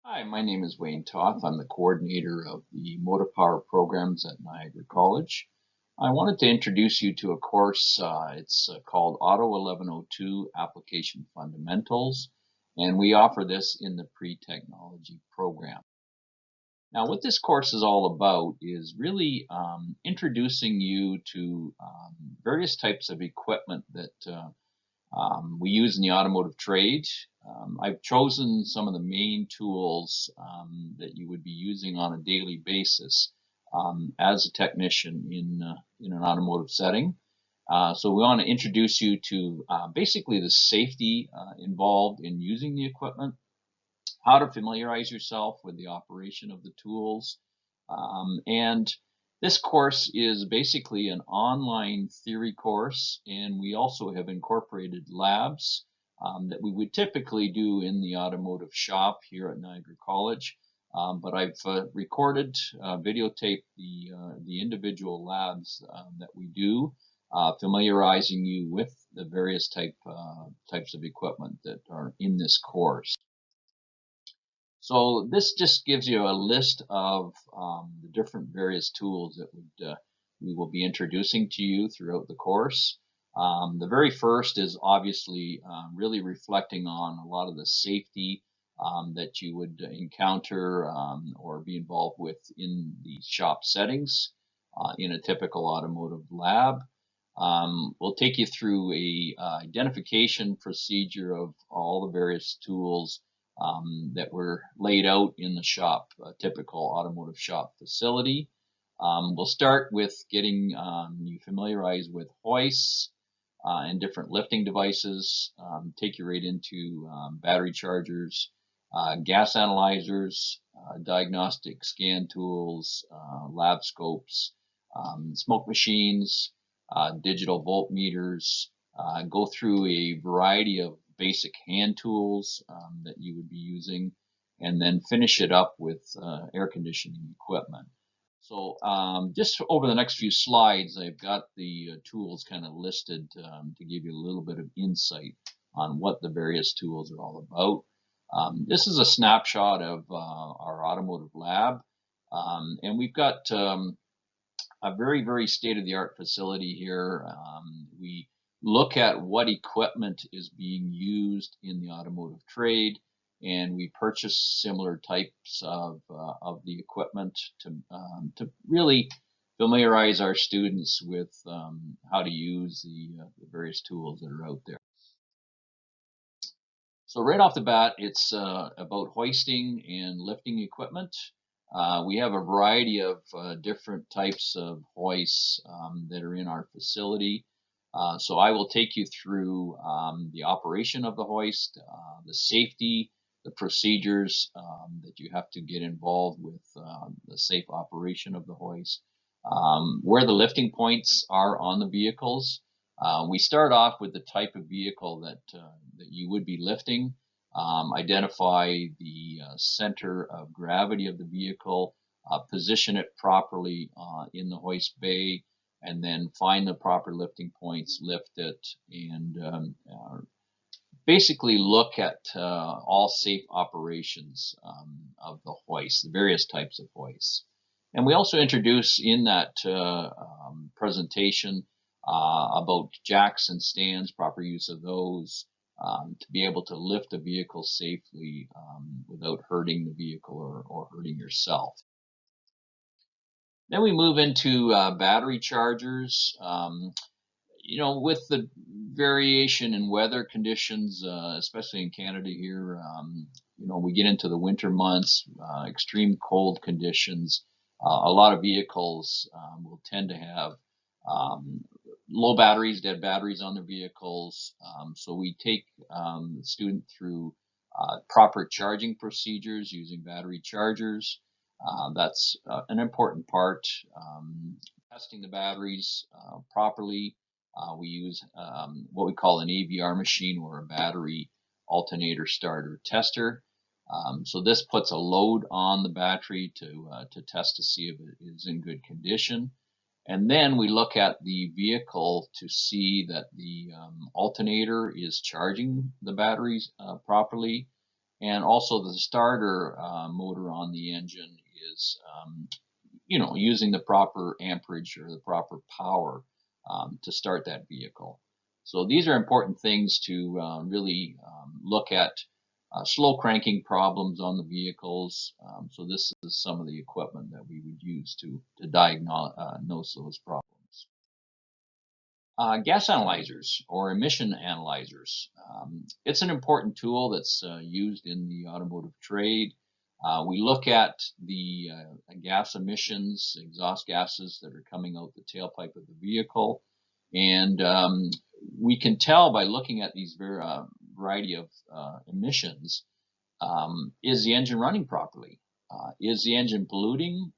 Hi, my name is Wayne Toth. I'm the coordinator of the motor power programs at Niagara College. I wanted to introduce you to a course. It's called AUTO1102 Application Fundamentals, and we offer this in the pre-technology program. Now, what this course is all about is really introducing you to various types of equipment that we use in the automotive trade. I've chosen some of the main tools that you would be using on a daily basis as a technician in an automotive setting. So we want to introduce you to basically the safety involved in using the equipment, how to familiarize yourself with the operation of the tools, and this course is basically an online theory course, and we also have incorporated labs that we would typically do in the automotive shop here at Niagara College. But I've recorded, videotaped the individual labs that we do, familiarizing you with the various types of equipment that are in this course. So this just gives you a list of the different various tools that we will be introducing to you throughout the course. The very first is obviously really reflecting on a lot of the safety that you would encounter or be involved with in the shop settings in a typical automotive lab. We'll take you through a identification procedure of all the various tools that were laid out in the shop, a typical automotive shop facility. We'll start with getting you familiarized with hoists and different lifting devices, take you right into battery chargers, gas analyzers, diagnostic scan tools, lab scopes, smoke machines, digital voltmeters, go through a variety of basic hand tools that you would be using, and then finish it up with air conditioning equipment. So just over the next few slides, I've got the tools kind of listed to give you a little bit of insight on what the various tools are all about. This is a snapshot of our automotive lab, and we've got a very state-of-the-art facility here. We look at what equipment is being used in the automotive trade, and we purchase similar types of the equipment to really familiarize our students with how to use the various tools that are out there. So right off the bat, it's about hoisting and lifting equipment. We have a variety of different types of hoists that are in our facility. So I will take you through the operation of the hoist, the safety, the procedures that you have to get involved with the safe operation of the hoist, where the lifting points are on the vehicles. We start off with the type of vehicle that you would be lifting, identify the center of gravity of the vehicle, position it properly in the hoist bay, and then find the proper lifting points, lift it, and basically look at all safe operations of the hoist, the various types of hoists. And we also introduce in that presentation about jacks and stands, proper use of those, to be able to lift a vehicle safely without hurting the vehicle or hurting yourself. Then we move into battery chargers. With the variation in weather conditions, especially in Canada here, we get into the winter months, extreme cold conditions. A lot of vehicles will tend to have low batteries, dead batteries on their vehicles. So we take the student through proper charging procedures using battery chargers. That's an important part. Testing the batteries properly. We use what we call an AVR machine, or a battery alternator starter tester. So this puts a load on the battery to test to see if it is in good condition. And then we look at the vehicle to see that the alternator is charging the batteries properly. and also the starter motor on the engine is using the proper amperage or the proper power to start that vehicle. So these are important things to really look at slow cranking problems on the vehicles. So this is some of the equipment that we would use to diagnose those problems. Gas analyzers or emission analyzers. It's an important tool that's used in the automotive trade. We look at the gas emissions, exhaust gases that are coming out the tailpipe of the vehicle, and we can tell by looking at these variety of emissions, is the engine running properly? Is the engine polluting,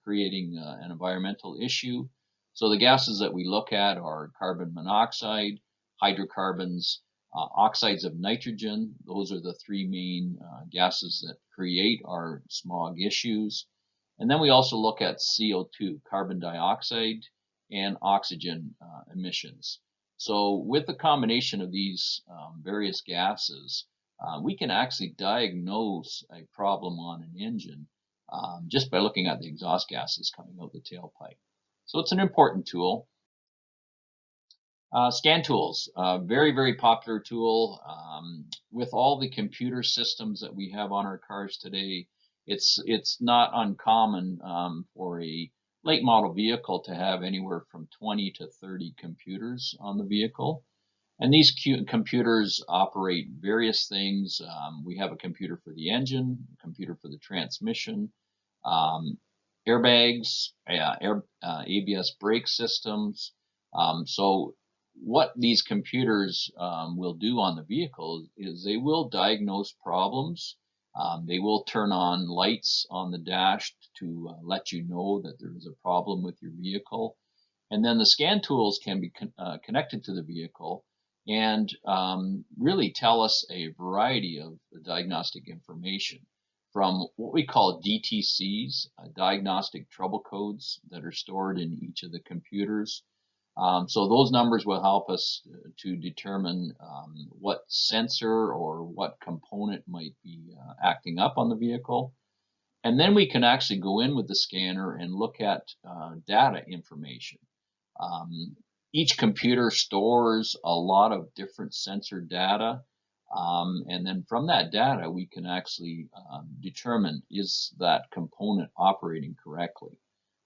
creating an environmental issue? So the gases that we look at are carbon monoxide, hydrocarbons, oxides of nitrogen. Those are the three main gases that create our smog issues. And then we also look at CO2, carbon dioxide, and oxygen emissions. So with the combination of these various gases, we can actually diagnose a problem on an engine just by looking at the exhaust gases coming out the tailpipe. So it's an important tool. Scan tools, very, very popular tool. With all the computer systems that we have on our cars today, it's not uncommon for a late model vehicle to have anywhere from 20 to 30 computers on the vehicle. And these computers operate various things. We have a computer for the engine, a computer for the transmission, um, airbags, ABS brake systems. So what these computers will do on the vehicle is they will diagnose problems. They will turn on lights on the dash to let you know that there is a problem with your vehicle. And then the scan tools can be connected to the vehicle and really tell us a variety of diagnostic information from what we call DTCs, diagnostic trouble codes that are stored in each of the computers. So those numbers will help us to determine what sensor or what component might be acting up on the vehicle. And then we can actually go in with the scanner and look at data information. Um, each computer stores a lot of different sensor data. And then from that data, we can actually determine, is that component operating correctly?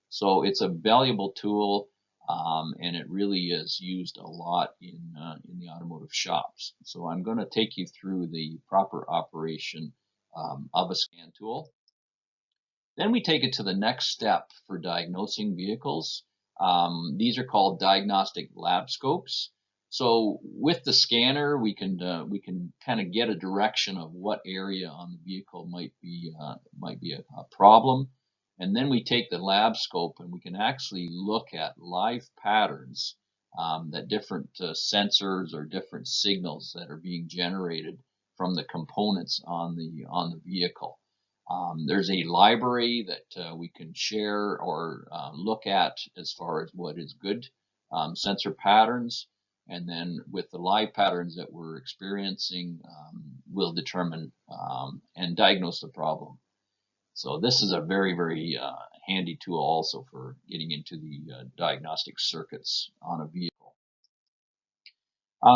So it's a valuable tool, and it really is used a lot in the automotive shops. So I'm going to take you through the proper operation of a scan tool. Then we take it to the next step for diagnosing vehicles. These are called diagnostic lab scopes. So with the scanner, we can kind of get a direction of what area on the vehicle might be a problem, and then we take the lab scope and we can actually look at live patterns that different sensors or different signals that are being generated from the components on the vehicle. There's a library that we can share or look at as far as what is good sensor patterns. And then with the live patterns that we're experiencing, we'll determine and diagnose the problem. So this is a very, very handy tool also for getting into the diagnostic circuits on a vehicle.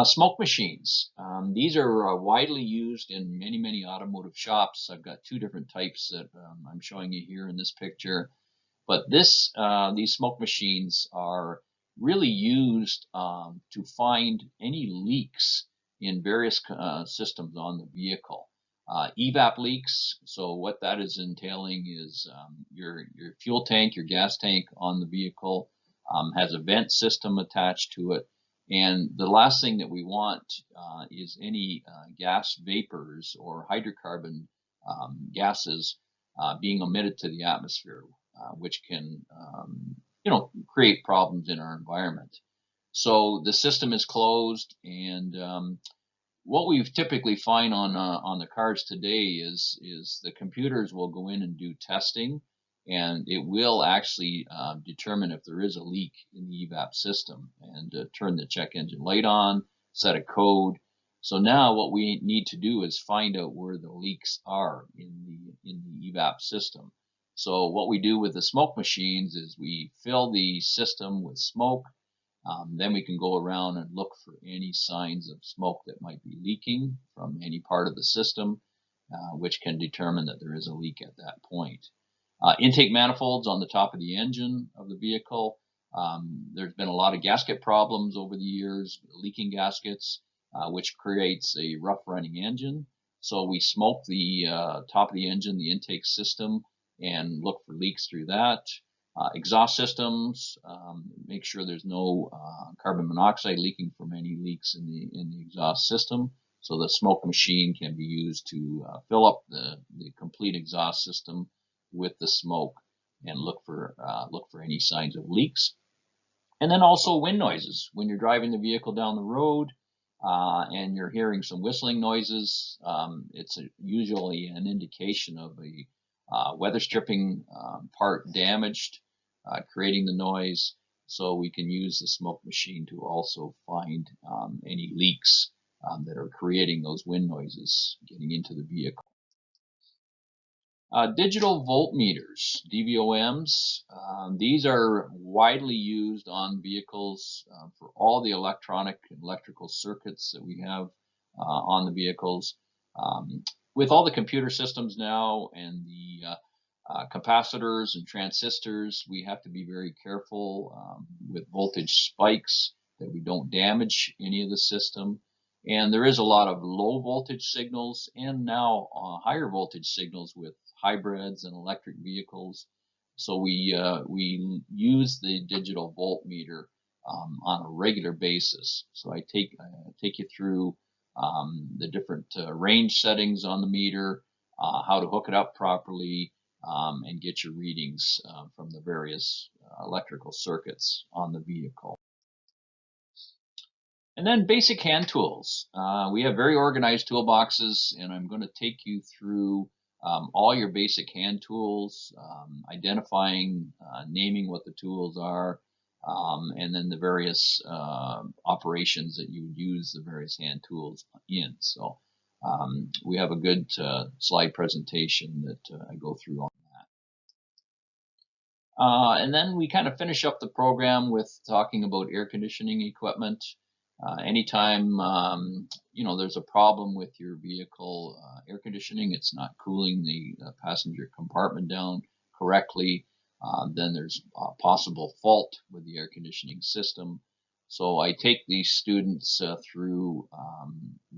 Smoke machines. These are widely used in many, many automotive shops. I've got two different types that I'm showing you here in this picture. But these smoke machines are really used to find any leaks in various systems on the vehicle. EVAP leaks. So what that is entailing is your fuel tank, your gas tank on the vehicle has a vent system attached to it. And the last thing that we want is any gas vapors or hydrocarbon gases being emitted to the atmosphere, which can, create problems in our environment. So the system is closed, and what we typically find on the cars today is the computers will go in and do testing, and it will actually determine if there is a leak in the EVAP system and turn the check engine light on, set a code. So now what we need to do is find out where the leaks are in the evap system. So what we do with the smoke machines is we fill the system with smoke. Then we can go around and look for any signs of smoke that might be leaking from any part of the system, which can determine that there is a leak at that point. Intake manifolds on the top of the engine of the vehicle. There's been a lot of gasket problems over the years, leaking gaskets, which creates a rough running engine. So we smoke the top of the engine, the intake system, and look for leaks through that. Exhaust systems, make sure there's no carbon monoxide leaking from any leaks in the exhaust system. So the smoke machine can be used to fill up the complete exhaust system with the smoke and look for any signs of leaks. And then also wind noises. When you're driving the vehicle down the road and you're hearing some whistling noises, it's usually an indication of a weather stripping part damaged, creating the noise. So we can use the smoke machine to also find any leaks that are creating those wind noises getting into the vehicle. Digital voltmeters, DVOMs, these are widely used on vehicles for all the electronic and electrical circuits that we have on the vehicles. With all the computer systems now and the capacitors and transistors, we have to be very careful with voltage spikes that we don't damage any of the system. And there is a lot of low voltage signals and now higher voltage signals with hybrids and electric vehicles. So we use the digital voltmeter on a regular basis. So I take you through the different range settings on the meter, how to hook it up properly, and get your readings from the various electrical circuits on the vehicle. And then basic hand tools. We have very organized toolboxes, and I'm going to take you through all your basic hand tools, identifying, naming what the tools are, and then the various operations that you would use the various hand tools in. So we have a good slide presentation that I go through on that. And then we kind of finish up the program with talking about air conditioning equipment. Anytime there's a problem with your vehicle air conditioning, it's not cooling the passenger compartment down correctly, then there's a possible fault with the air conditioning system. So I take these students through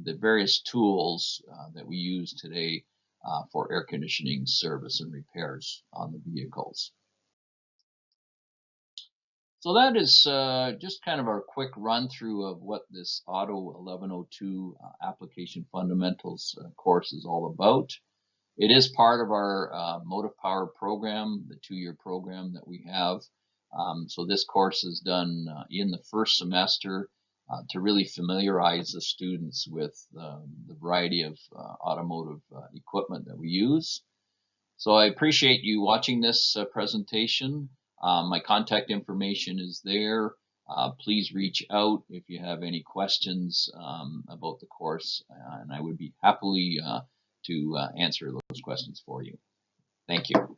the various tools that we use today for air conditioning service and repairs on the vehicles. So that is just kind of our quick run through of what this AUTO1102 Application Fundamentals course is all about. It is part of our Motive Power program, the 2-year program that we have. So this course is done in the first semester to really familiarize the students with the variety of automotive equipment that we use. So I appreciate you watching this presentation. My contact information is there. Please reach out if you have any questions about the course, and I would be happily to answer those questions for you. Thank you.